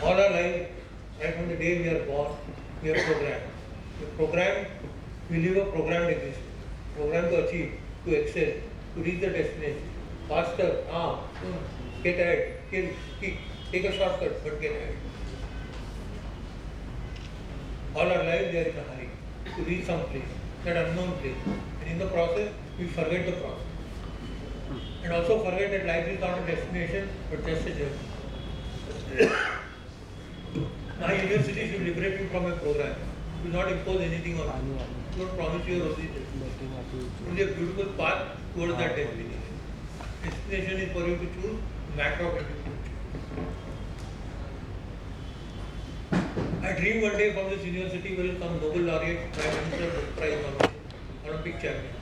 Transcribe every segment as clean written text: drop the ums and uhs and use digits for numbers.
All our life, right from the day we are born, we are programmed. We are programmed, we live a programmed existence. Programmed to achieve, to excel, to reach the destination. Faster, get ahead, kill, kick, take a shortcut, but get ahead. All our life they are in a hurry to reach some place, that unknown place. And in the process, we forget the process. And also forget that life is not a destination, but just a journey. My university should liberate you from a program. Do not impose anything on you. Do not promise you a rosy destination. Only a beautiful path towards that destination. Destination is for you to choose, matter of you to choose. I dream one day from this university will come Nobel laureate, Prime Minister, Prize Olympic champion.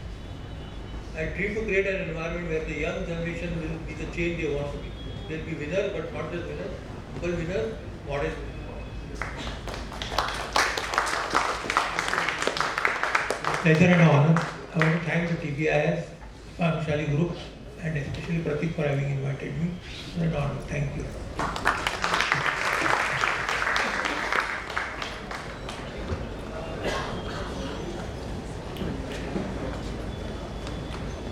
I dream to create an environment where the young generation will be the change they want to be. They'll be winners, but not just winners, but winners, modest winners. Pleasure and honor. I want to thank the TBIS, Vishali Group, and especially Pratik for having invited me. It's an honor. Thank you.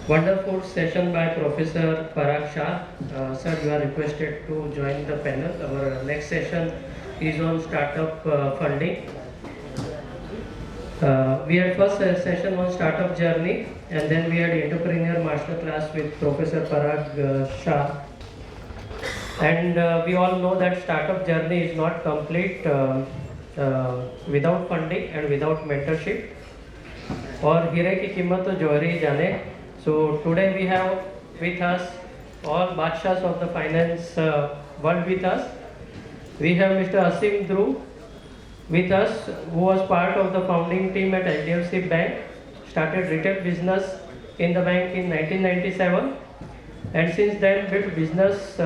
Wonderful session by Professor Parag Shah. Sir, you are requested to join the panel. Our next session is on startup funding. We had first session on startup journey, and then we had entrepreneur masterclass with Professor Parag Shah. And we all know that startup journey is not complete without funding and without mentorship. और हीरे की कीमत तो जौहरी ही जाने. So today we have with us all Badshahs of the finance world with us. We have Mr. Asim Dhruv with us, who was part of the founding team at HDFC Bank, started retail business in the bank in 1997, and since then built business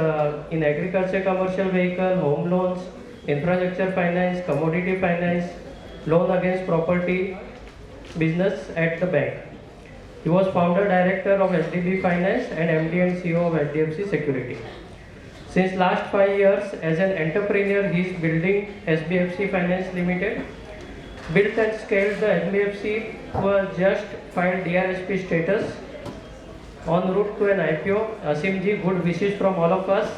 in agriculture, commercial vehicle, home loans, infrastructure finance, commodity finance, loan against property business at the bank. He was founder director of SDB Finance and MD and CEO of HDFC Security. Since last 5 years as an entrepreneur, he is building SBFC Finance Limited. Built and scaled the SBFC who just filed DRSP status en route to an IPO. Asim ji, good wishes from all of us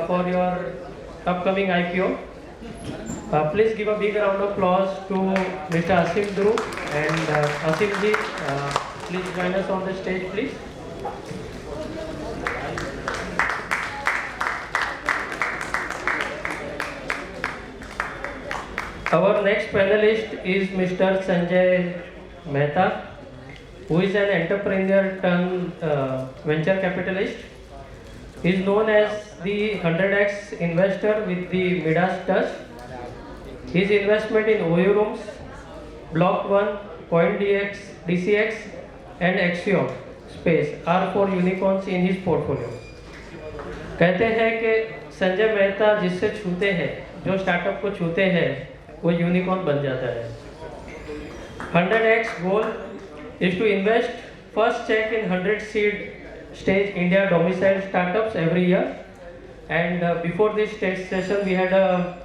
for your upcoming IPO. Please give a big round of applause to Mr. Asim Dhruv and Asim ji. Please join us on the stage, please. Our next panelist is Mr. Sanjay Mehta, who is an entrepreneur turned venture capitalist. He is known as the 100x investor with the Midas Touch. His investment in OU Rooms, Block 1, CoinDX, DCX and Axiom Space are 4 unicorns in his portfolio. कहते हैं कि संजय मेहता जिससे छूते हैं, जो startup को छूते हैं, वो यूनिकॉर्न बन जाता है. 100x goal is to invest first check in 100 seed stage India domiciled startups every year. And before this stage session, we had a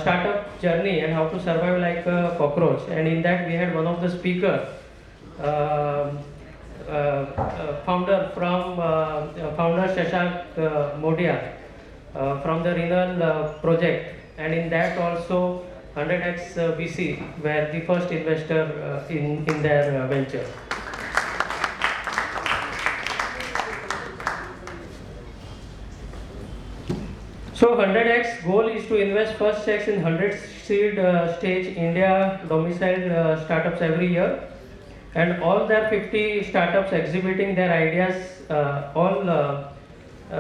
startup journey and how to survive like a cockroach. And in that, we had one of the speaker, founder Shashank Modia from the Renal project. And in that also, 100x VC were the first investor in their venture. So 100x goal is to invest first checks in 100 seed stage India domiciled startups every year, and all their 50 startups exhibiting their ideas,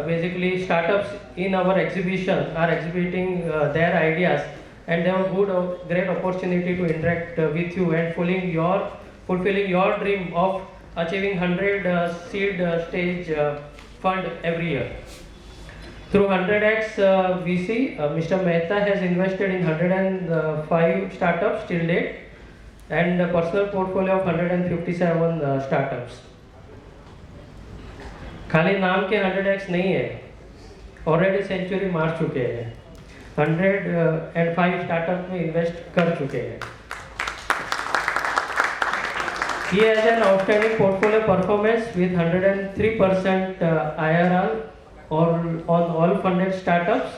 basically startups in our exhibition are exhibiting their ideas, and they have a great opportunity to interact with you and fulfilling your dream of achieving 100 seed stage fund every year. Through 100x VC, Mr. Mehta has invested in 105 startups till date and a personal portfolio of 157 startups. खाली नाम के 100x नहीं है, already century मार चुके हैं. 105 startup में invest कर चुके हैं. He has an outstanding portfolio performance with 103% IRR on all funded startups.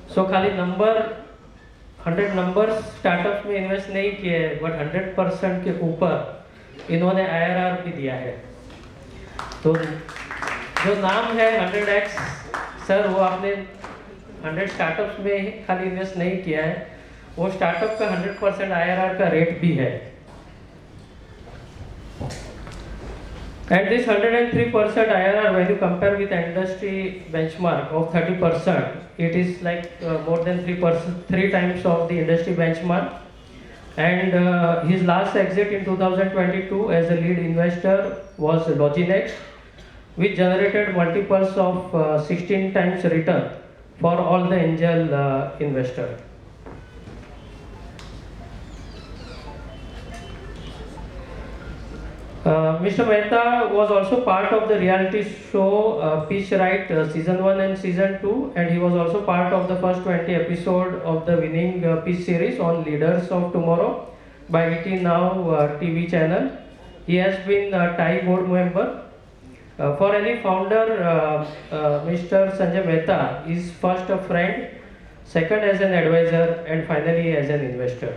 So खाली नंबर 100 नंबर्स स्टार्टअप्स में इन्वेस्ट नहीं किए, बट 100% के ऊपर इन्होंने IRR भी दिया है. तो जो नाम है 100x सर, वो आपने 100 स्टार्टअप्स में खाली इन्वेस्ट नहीं किया है, वो स्टार्टअप का 100% IRR का रेट भी है. And this 103% IRR, when you compare with industry benchmark of 30%, it is like more than 3 times of the industry benchmark. And his last exit in 2022 as a lead investor was Loginext, which generated multiples of 16 times return for all the angel investors. Mr. Mehta was also part of the reality show Pitch Right season 1 and season 2, and he was also part of the first 20 episode of the winning pitch series on Leaders of Tomorrow by ET Now TV channel. He has been a TIE board member. For any founder, Mr. Sanjay Mehta is first a friend, second as an advisor, and finally as an investor.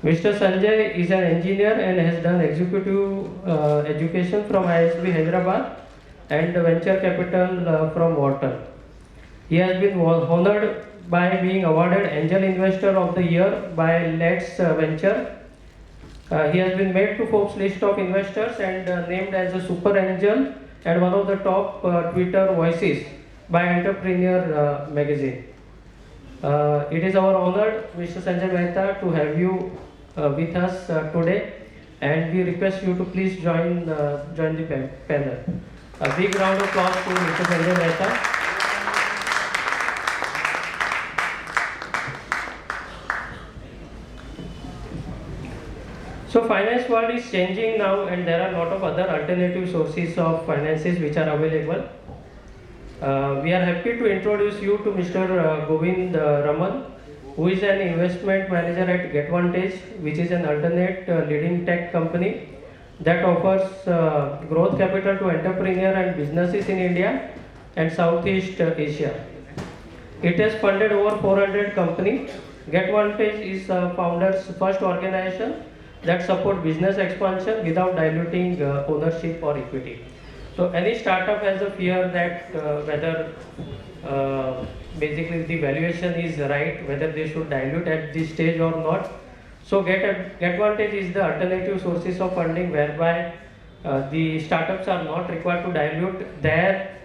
Mr. Sanjay is an engineer and has done executive education from ISB Hyderabad and venture capital from Wharton. He has been honored by being awarded Angel Investor of the Year by Let's Venture. He has been made to Forbes list of investors and named as a super angel and one of the top Twitter voices by Entrepreneur magazine. It is our honor, Mr. Sanjay Mehta, to have you with us today, and we request you to please join the panel. A big round of applause to Mr. Sanjay Mehta. So finance world is changing now, and there are a lot of other alternative sources of finances which are available. We are happy to introduce you to Mr. Govind Raman, who is an investment manager at GetVantage, which is an alternate leading tech company that offers growth capital to entrepreneurs and businesses in India and Southeast Asia. It has funded over 400 companies. GetVantage is founder's first organization that support business expansion without diluting ownership or equity. So any startup has a fear that whether basically the valuation is right, whether they should dilute at this stage or not. So GetVantage is the alternative sources of funding whereby the startups are not required to dilute their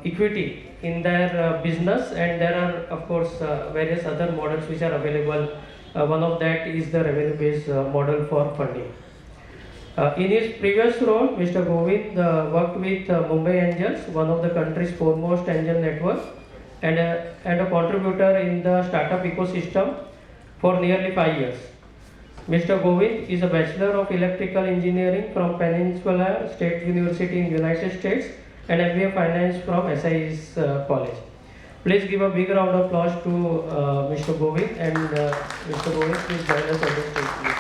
equity in their business, and there are of course various other models which are available. One of that is the revenue based model for funding. In his previous role, Mr. Govind worked with Mumbai Angels, one of the country's foremost angel network, and a contributor in the startup ecosystem for nearly 5 years. Mr. Govind is a Bachelor of Electrical Engineering from Peninsula State University in United States and MBA Finance from SIS College. Please give a big round of applause to Mr. Govind, and Mr. Govind, please join us on the stage, please.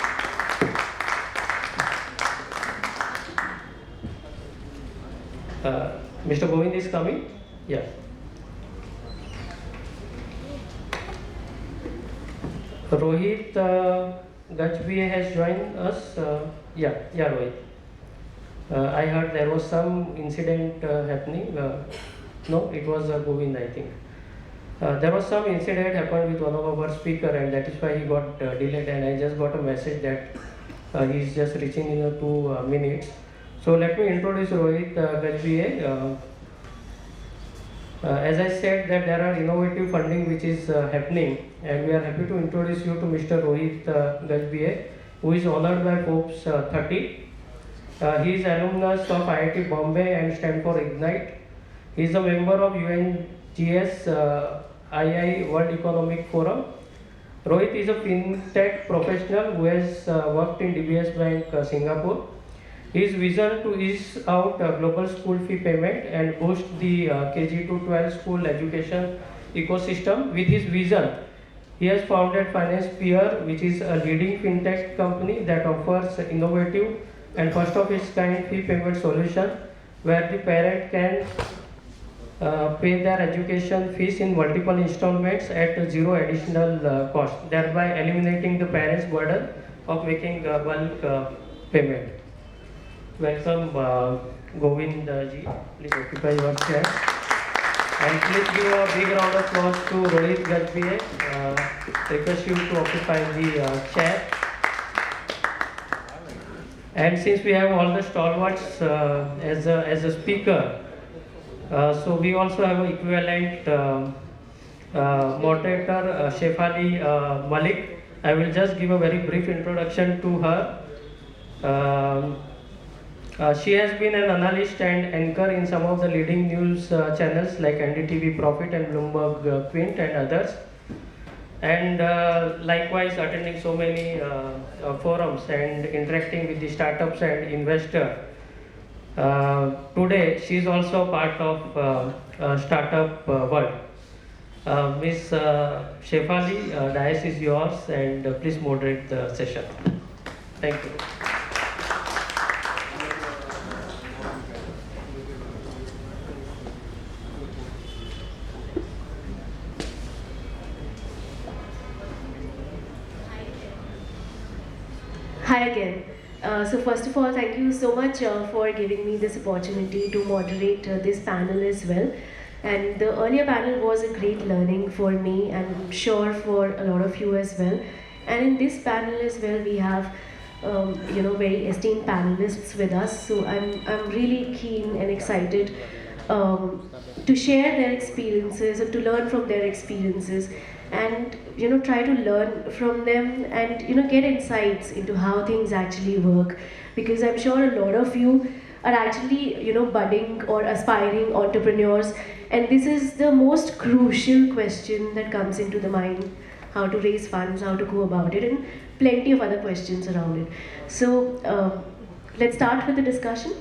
Mr. Govind is coming? Yeah. Rohit Gajbhai has joined us. Yeah, Rohit. I heard there was some incident happening. No, it was Govind, I think. There was some incident happened with one of our speaker, and that is why he got delayed, and I just got a message that he is just reaching in 2 minutes. So let me introduce Rohit Gajbhai. As I said that there are innovative funding which is happening, and we are happy to introduce you to Mr. Rohit Gajbhai, who is honored by Forbes 30. He is alumnus of IIT Bombay and Stanford Ignite. He is a member of UNGS II World Economic Forum. Rohit is a fintech professional who has worked in DBS Bank Singapore. His vision to ease out global school fee payment and boost the KG to 12 school education ecosystem with his vision. He has founded Finance Peer, which is a leading fintech company that offers innovative and first of its kind fee payment solution where the parent can pay their education fees in multiple installments at zero additional cost, thereby eliminating the parents' burden of making bulk payment. Welcome, Govind ji. Please occupy your chair. And please give a big round of applause to Rohit Gajbie. Request you to occupy the chair. And since we have all the stalwarts as a speaker, so we also have an equivalent moderator, Shefali Malik. I will just give a very brief introduction to her. She has been an analyst and anchor in some of the leading news channels like NDTV Profit and Bloomberg Quint and others. And likewise attending so many forums and interacting with the startups and investors. Today, she is also part of startup world. Ms. Shefali, dais is yours, and please moderate the session. Thank you. Hi again. So first of all, thank you so much for giving me this opportunity to moderate this panel as well. And the earlier panel was a great learning for me, and I'm sure for a lot of you as well. And in this panel as well, we have very esteemed panelists with us. So I'm really keen and excited to share their experiences and to learn from their experiences, and try to learn from them, and get insights into how things actually work, because I'm sure a lot of you are actually budding or aspiring entrepreneurs, and this is the most crucial question that comes into the mind: how to raise funds, how to go about it, and plenty of other questions around it. So let's start with the discussion.